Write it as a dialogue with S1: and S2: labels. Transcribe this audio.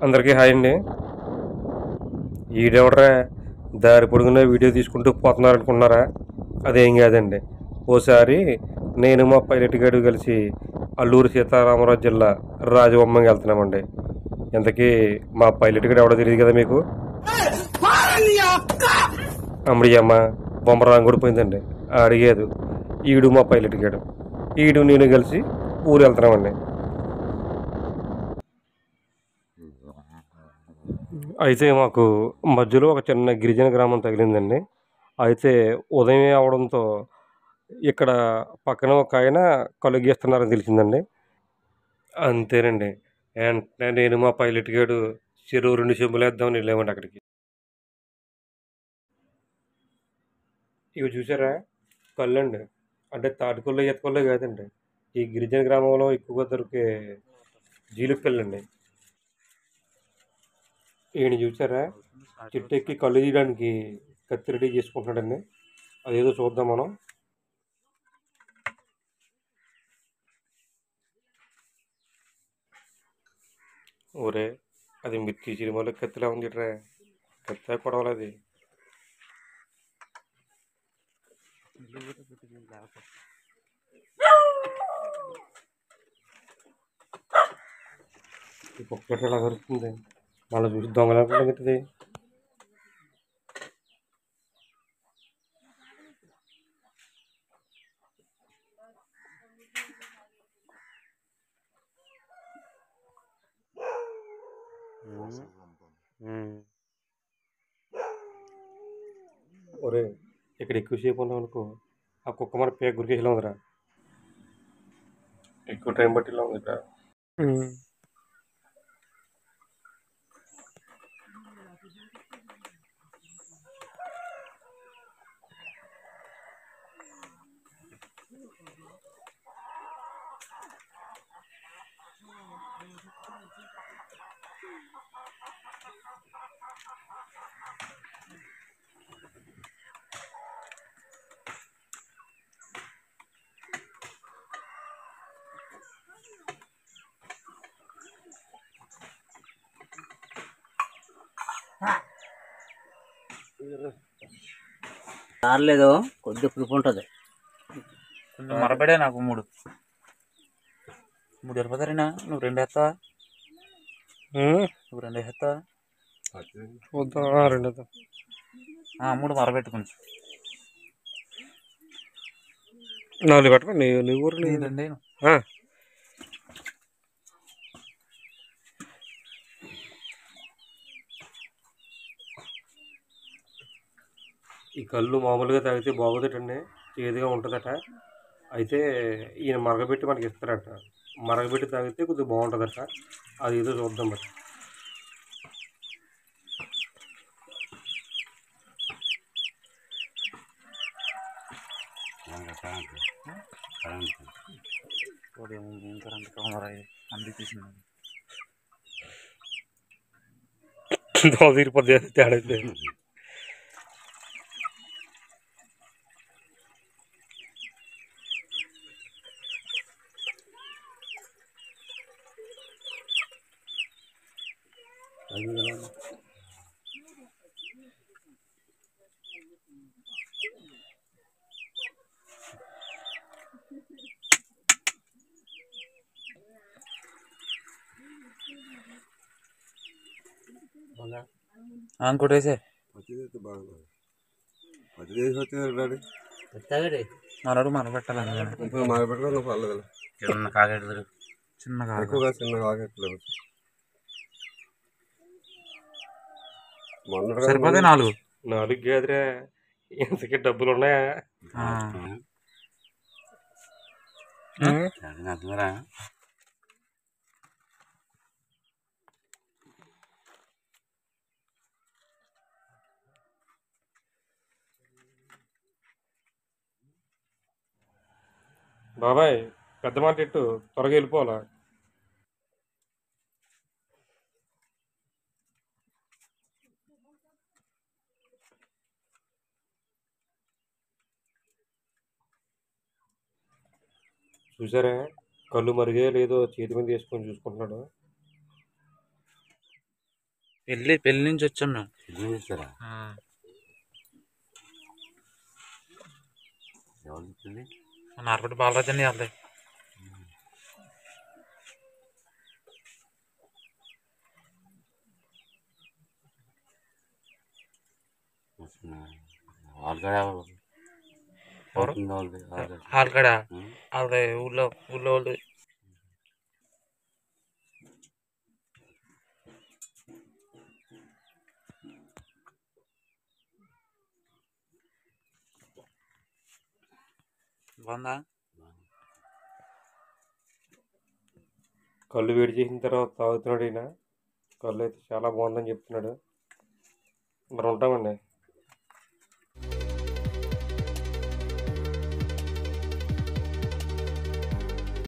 S1: అందరికీ హాయ్ అండి. ఈడెవడరా దారి పొడుగున వీడియో తీసుకుంటూ పోతున్నారు అనుకున్నారా? అదేం కాదండి. ఓసారి నేను మా పైలట్ గారు కలిసి అల్లూరు సీతారామరాజు జిల్లా రాజవొమ్మంకి వెళ్తున్నామండి. ఇంతకీ మా పైలట్ గారు ఎవడో తెలియదు కదా మీకు? అమ్మడియమ్మ బొమ్మ రాంగుడిపోయిందండి. అడిగేదు ఈడు మా పైలట్ గారు. ఈడు నేను కలిసి ఊరు వెళ్తున్నామండి. అయితే మాకు మధ్యలో ఒక చిన్న గిరిజన గ్రామం తగిలిందండి. అయితే ఉదయమే అవడంతో ఇక్కడ పక్కన ఒక ఆయన కళ్ళు గీస్తున్నారని తెలిసిందండి. అంతేనండి. వెంటనే నేను మా పైలట్ గాడు చెరువు 2 చెంబులేద్దామని వెళ్ళామండి అక్కడికి. ఇవి చూసారా? కళ్ళండి. అంటే తాటికల్లు ఈత కల్లు కాదండి. ఈ గిరిజన గ్రామంలో ఎక్కువగా దొరికే జీలుగు కళ్ళండి. ఈయన చూసారా? చెట్టు ఎక్కి కళ్ళు తీయడానికి కత్తి రెడీ చేసుకుంటున్నాడండి. అదేదో చూద్దాం మనం. ఒరే అది మిర్చి సినిమాలో కత్తిలా ఉంది రా. కత్తి కొడవలు అది. ఈ కుక్క ఎలా దొరుకుతుంది? మళ్ళీ చూసి దొంగలనుకుంటుంది. ఒరే ఇక్కడ ఎక్కువసేపు ఉన్నాం అనుకో ఆ కుక్క మన పేక గురికేసేలా ఉందిరా. ఎక్కువ టైం పట్టిలా ఉందిరా.
S2: రాలేదు కొద్దిగా పులుపు ఉంటుంది.
S3: కొంచెం మరబడే నాకు మూడు వెళ్ళిపోతారేనా? నువ్వు 2 వేస్తావా? నువ్వు 2 వేస్తావా?
S1: చూద్దాం 2 వేద్దాం.
S3: 3 మరబెట్టు కొంచెం.
S1: 4 పెట్టండి. నీ ఊరు
S3: లేదండి.
S1: ఈ కళ్ళు మామూలుగా తాగితే బాగోదటండి. చేదుగా ఉంటుందట. అయితే ఈయన మరగబెట్టి మనకి ఇస్తారట. మరగబెట్టి తాగితే కొద్దిగా బాగుంటుందట. అది ఏదో చూద్దాం మరి. తీరిపోద్ది తేడా.
S3: ఇంకోటి వేసే మనడు మరబెట్టాలి. చిన్న కాగెట్లు సరిపోతే 4
S1: కాదురా. ఇంతకీ డబ్బులు ఉన్నాయా? బాబాయ్ పెద్ద మాట ఇట్టు త్వరగా వెళ్ళిపోవాలా. చూసారా? కళ్ళు మరిగే లేదో చేతి మీద వేసుకొని చూసుకుంటున్నాడు.
S3: పెళ్ళి నుంచి వచ్చాం మేము. ఆ. నార్పటి బాలరాజు అండి వాళ్ళది. ఆల్కడ వాళ్ళది ఊళ్ళో వాళ్ళు. బాగుందా?
S1: కళ్ళు వేడి చేసిన తర్వాత తాగుతున్నాడు ఈయన. కళ్ళు అయితే చాలా బాగుందని చెప్తున్నాడు. మరి ఉంటామండి.